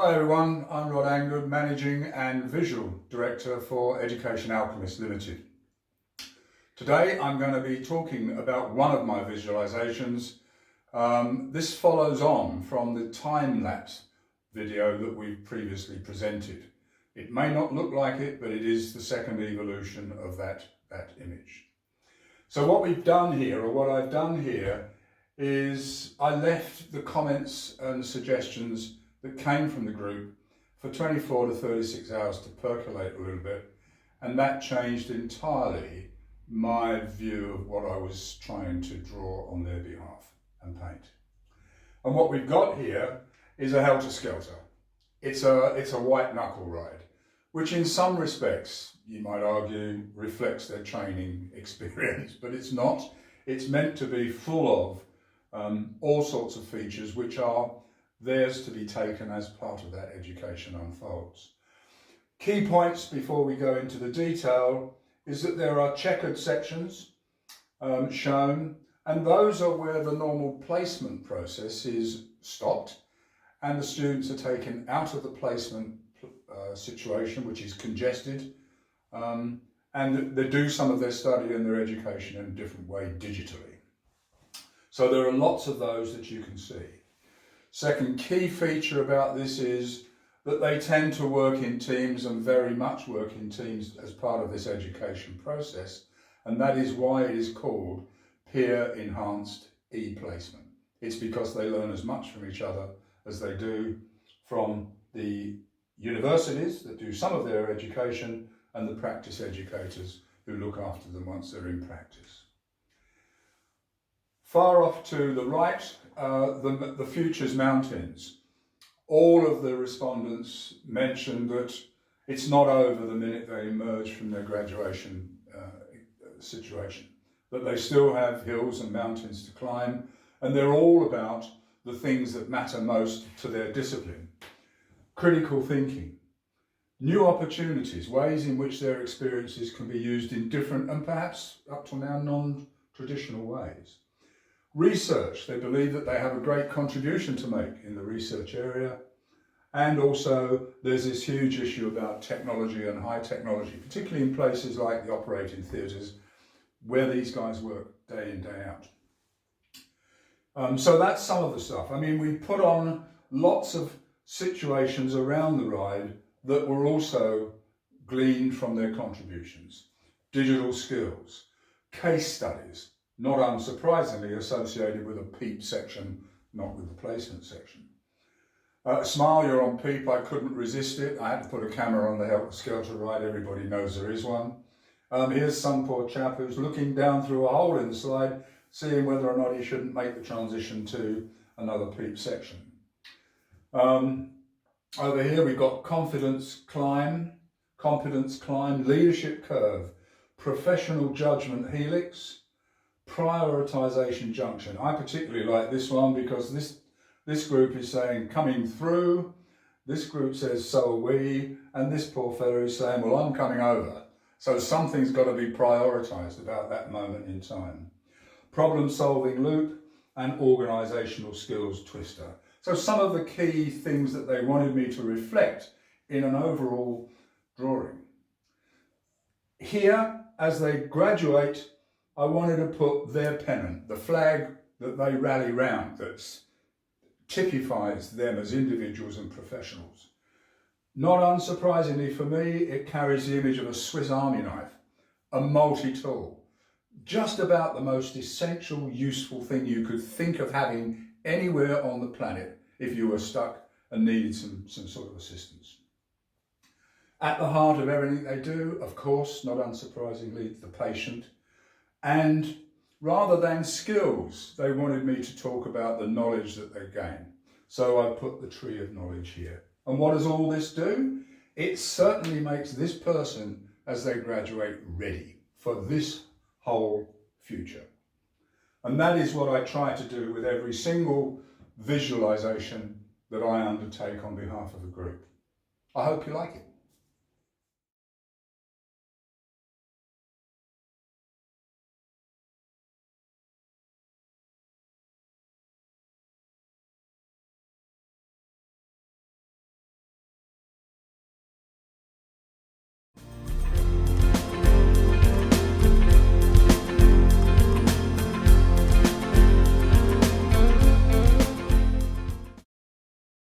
Hi everyone, I'm Rod Angood, Managing and Visual Director for Education Alchemists Limited. Today I'm going to be talking about one of my visualizations. This follows on from the time-lapse video that we've previously presented. It may not look like it, but it is the second evolution of that image. So what we've done here, or what I've done here, is I left the comments and suggestions that came from the group for 24 to 36 hours to percolate a little bit, and that changed entirely my view of what I was trying to draw on their behalf and paint. And what we've got here is a helter-skelter. It's a white knuckle ride, which in some respects, you might argue, reflects their training experience, but it's not. It's meant to be full of all sorts of features which are theirs to be taken as part of that education unfolds. Key points before we go into the detail is that there are checkered sections shown, and those are where the normal placement process is stopped and the students are taken out of the placement situation, which is congested, and they do some of their study and their education in a different way digitally. So there are lots of those that you can see. Second key feature about this is that they tend to work in teams and very much work in teams as part of this education process, and that is why it is called peer enhanced e-placement. It's because they learn as much from each other as they do from the universities that do some of their education and the practice educators who look after them once they're in practice. Far off to the right, the Futures Mountains. All of the respondents mentioned that it's not over the minute they emerge from their graduation situation, that they still have hills and mountains to climb, and they're all about the things that matter most to their discipline. Critical thinking, new opportunities, ways in which their experiences can be used in different and perhaps up to now non-traditional ways. Research, they believe that they have a great contribution to make in the research area. And also there's this huge issue about technology and high technology, particularly in places like the operating theatres where these guys work day in, day out. So that's some of the stuff. I mean, we put on lots of situations around the ride that were also gleaned from their contributions. Digital skills, case studies, not unsurprisingly associated with a PEEP section, not with the placement section. Smile, you're on PEEP, I couldn't resist it. I had to put a camera on the helter-skelter ride, everybody knows there is one. Here's some poor chap who's looking down through a hole in the slide, seeing whether or not he shouldn't make the transition to another PEEP section. Over here we've got confidence climb, leadership curve, professional judgment helix, prioritization junction. I particularly like this one because this group is saying coming through, this group says so are we, and this poor fellow is saying, well, I'm coming over. So something's got to be prioritized about that moment in time. Problem solving loop and organizational skills twister. So some of the key things that they wanted me to reflect in an overall drawing. Here, as they graduate, I wanted to put their pennant, the flag that they rally round, that typifies them as individuals and professionals. Not unsurprisingly for me, it carries the image of a Swiss Army knife, a multi-tool, just about the most essential, useful thing you could think of having anywhere on the planet if you were stuck and needed some sort of assistance. At the heart of everything they do, of course, not unsurprisingly, the patient. And rather than skills, they wanted me to talk about the knowledge that they gain. So I put the tree of knowledge here. And what does all this do? It certainly makes this person, as they graduate, ready for this whole future. And that is what I try to do with every single visualization that I undertake on behalf of the group. I hope you like it.